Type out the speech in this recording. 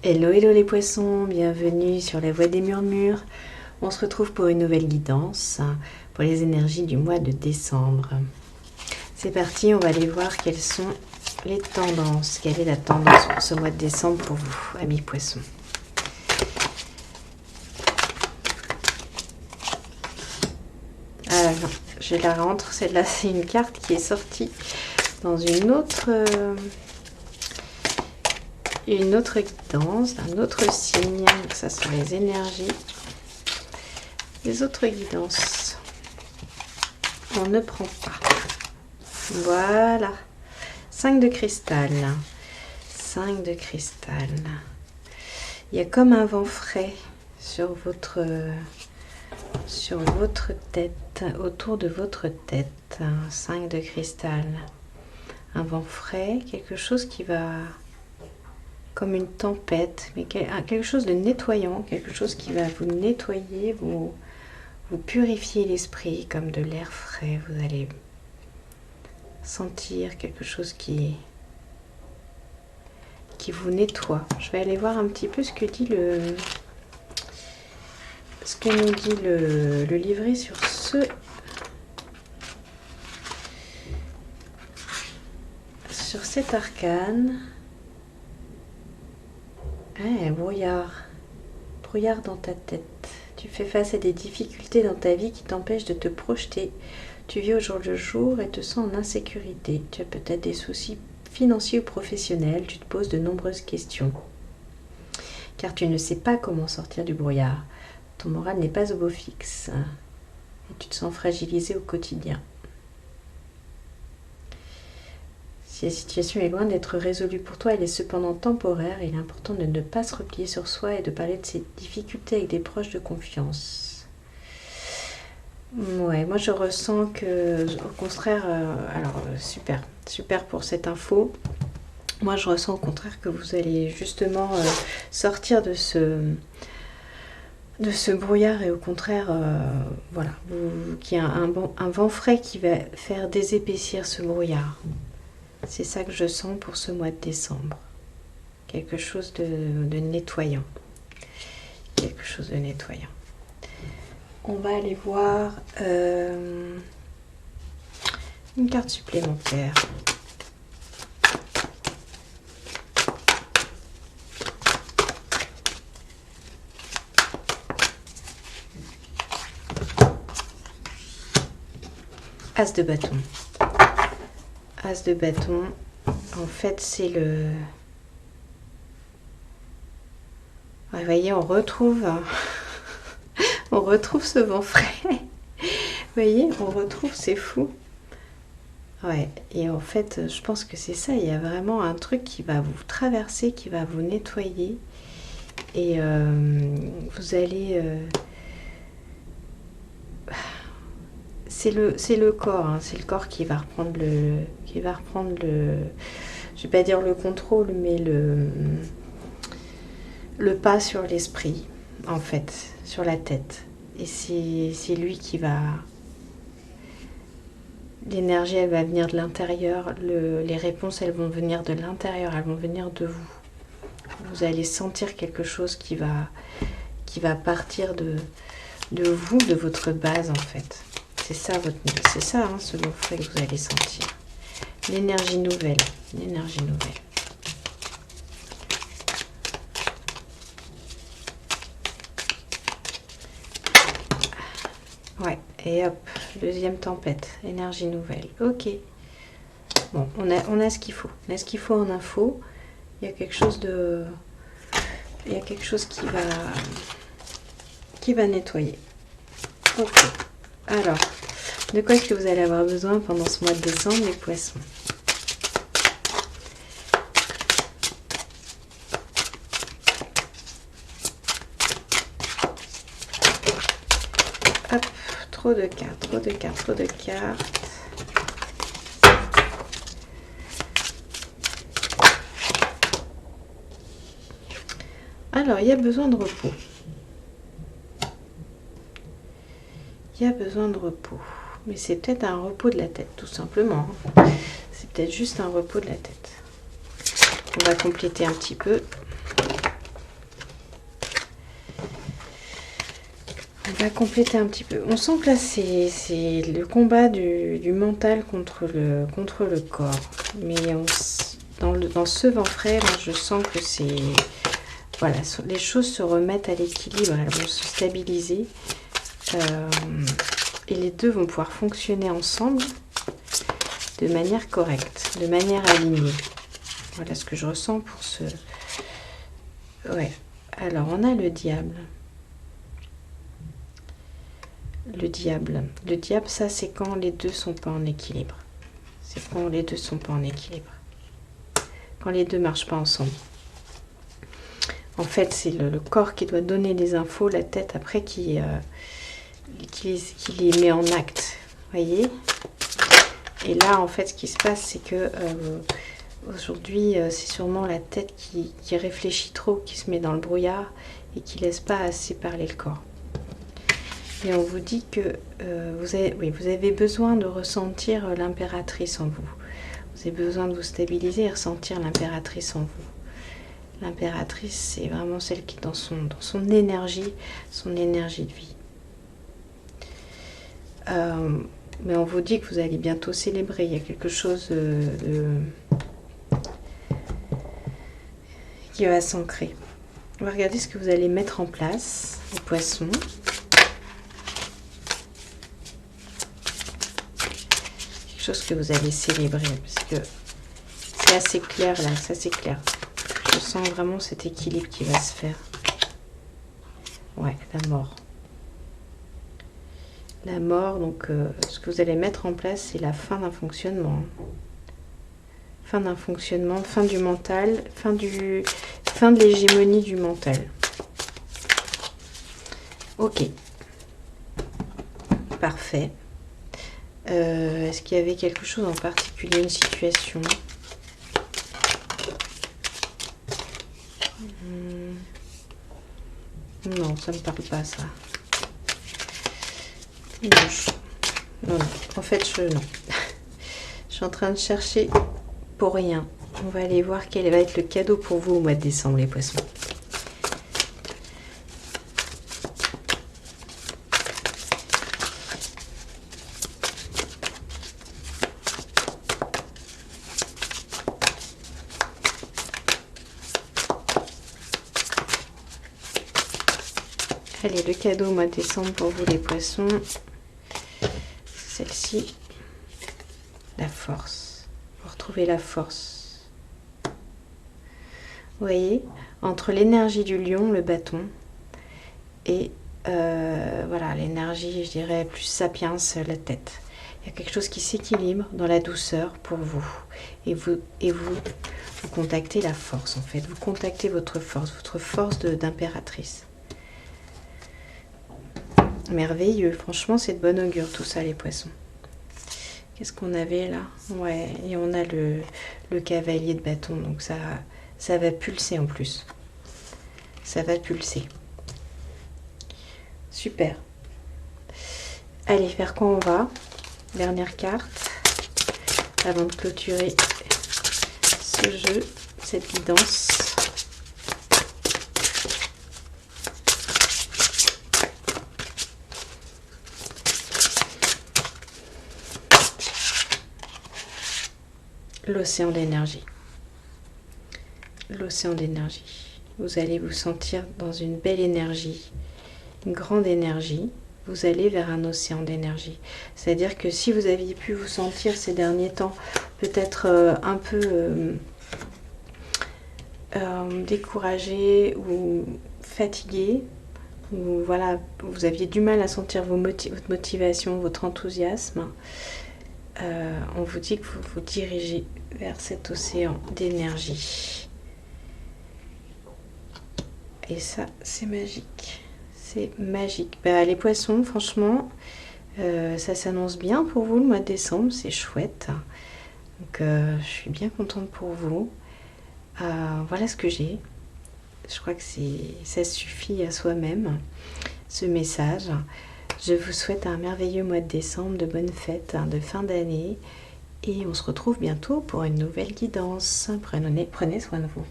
Hello, hello les poissons, bienvenue sur la voie des murmures. On se retrouve pour une nouvelle guidance pour les énergies du mois de décembre. C'est parti, on va aller voir quelles sont les tendances. Quelle est la tendance pour ce mois de décembre pour vous, amis poissons? Ah non, je la rentre. Celle-là, c'est une carte qui est sortie dans une autre guidance, un autre signe. Donc ça sont les énergies des autres guidances. On ne prend pas. Voilà. 5 de cristal. 5 de cristal. Il y a comme un vent frais sur votre tête, autour de votre tête. 5 de cristal. Un vent frais, quelque chose qui va comme une tempête, mais quelque chose de nettoyant, quelque chose qui va vous nettoyer, vous purifier l'esprit comme de l'air frais. Vous allez sentir quelque chose qui vous nettoie. Je vais aller voir un petit peu ce que nous dit le livret sur cet arcane. Ah, brouillard dans ta tête. Tu fais face à des difficultés dans ta vie qui t'empêchent de te projeter. Tu vis au jour le jour et te sens en insécurité. Tu as peut-être des soucis financiers ou professionnels. Tu te poses de nombreuses questions. Car tu ne sais pas comment sortir du brouillard. Ton moral n'est pas au beau fixe. Et tu te sens fragilisé au quotidien. Si la situation est loin d'être résolue pour toi, elle est cependant temporaire. Il est important de ne pas se replier sur soi et de parler de ses difficultés avec des proches de confiance. Ouais, moi je ressens que, au contraire, super pour cette info. Moi je ressens au contraire que vous allez justement sortir de ce brouillard et au contraire, voilà, qu'il y a un vent frais qui va faire désépaissir ce brouillard. C'est ça que je sens pour ce mois de décembre. Quelque chose de nettoyant. Quelque chose de nettoyant. On va aller voir une carte supplémentaire. As de bâton. As de bâton, en fait, c'est le... Vous voyez, on retrouve ce vent frais. Vous voyez, on retrouve, c'est fou. Ouais, et en fait, je pense que c'est ça. Il y a vraiment un truc qui va vous traverser, qui va vous nettoyer. Et vous allez... C'est le corps, hein, c'est le corps qui va reprendre le, je vais pas dire le contrôle, mais le pas sur l'esprit, en fait, sur la tête. Et c'est lui qui va, l'énergie, elle va venir de l'intérieur, les réponses, elles vont venir de l'intérieur, elles vont venir de vous. Vous allez sentir quelque chose qui va partir de vous, de votre base, en fait. C'est ça, hein, ce vent frais que vous allez sentir. L'énergie nouvelle. L'énergie nouvelle. Ouais, et hop, deuxième tempête. Énergie nouvelle. Ok. Bon, on a ce qu'il faut. On a ce qu'il faut en info. Il y a quelque chose qui va nettoyer. Ok. Alors, de quoi est-ce que vous allez avoir besoin pendant ce mois de décembre, les poissons? Hop, trop de cartes. Alors, il y a besoin de repos. Il y a besoin de repos. Mais c'est peut-être un repos de la tête, tout simplement. C'est peut-être juste un repos de la tête. On va compléter un petit peu. On va compléter un petit peu. On sent que là, c'est le combat du mental contre le corps. Mais dans ce vent frais, là, je sens que c'est... Voilà, les choses se remettent à l'équilibre, elles vont se stabiliser. Et les deux vont pouvoir fonctionner ensemble de manière correcte, de manière alignée. Voilà ce que je ressens pour ce... Ouais. Alors, on a le diable. Le diable, ça, c'est quand les deux sont pas en équilibre. C'est quand les deux sont pas en équilibre. Quand les deux marchent pas ensemble. En fait, c'est le corps qui doit donner les infos, la tête après qui les met en acte. Voyez? Et là, en fait, ce qui se passe, c'est que aujourd'hui, c'est sûrement la tête qui réfléchit trop, qui se met dans le brouillard et qui laisse pas assez parler le corps. Et on vous dit que vous avez besoin de ressentir l'impératrice en vous. Vous avez besoin de vous stabiliser et ressentir l'impératrice en vous. L'impératrice, c'est vraiment celle qui est dans son énergie de vie. Mais on vous dit que vous allez bientôt célébrer. Il y a quelque chose qui va s'ancrer. On va regarder ce que vous allez mettre en place, les poissons. Quelque chose que vous allez célébrer, parce que c'est assez clair là, ça c'est clair. Je sens vraiment cet équilibre qui va se faire. Ouais, la mort. La mort, donc ce que vous allez mettre en place, c'est la fin d'un fonctionnement. Fin d'un fonctionnement, fin du mental, fin de l'hégémonie du mental. Ok. Parfait. Est-ce qu'il y avait quelque chose en particulier, une situation ? Non, ça me parle pas, ça. Non. En fait, non. Je suis en train de chercher pour rien. On va aller voir quel va être le cadeau pour vous au mois de décembre, les poissons. Allez, le cadeau au mois de décembre pour vous, les poissons. Celle-ci, la force. Vous retrouvez la force. Vous voyez, entre l'énergie du lion, le bâton, et voilà, l'énergie, je dirais, plus sapiens, la tête. Il y a quelque chose qui s'équilibre dans la douceur pour vous. Et vous contactez la force, en fait. Vous contactez votre force d'impératrice. Merveilleux, franchement c'est de bon augure tout ça, les poissons. Qu'est-ce qu'on avait là? Ouais, et on a le cavalier de bâton, donc ça va pulser en plus. Ça va pulser. Super. Allez, vers quoi on va? Dernière carte, avant de clôturer ce jeu, cette guidance. L'océan d'énergie. L'océan d'énergie. Vous allez vous sentir dans une belle énergie, une grande énergie. Vous allez vers un océan d'énergie. C'est-à-dire que si vous aviez pu vous sentir ces derniers temps peut-être un peu découragé ou fatigué, ou voilà, vous aviez du mal à sentir votre motivation, votre enthousiasme, on vous dit que vous vous dirigez vers cet océan d'énergie. Et ça, c'est magique. C'est magique. Bah, les poissons, franchement, ça s'annonce bien pour vous le mois de décembre. C'est chouette. Donc, je suis bien contente pour vous. Voilà ce que j'ai. Je crois que ça suffit à soi-même, ce message. Je vous souhaite un merveilleux mois de décembre, de bonnes fêtes, de fin d'année. Et on se retrouve bientôt pour une nouvelle guidance. Prenez soin de vous.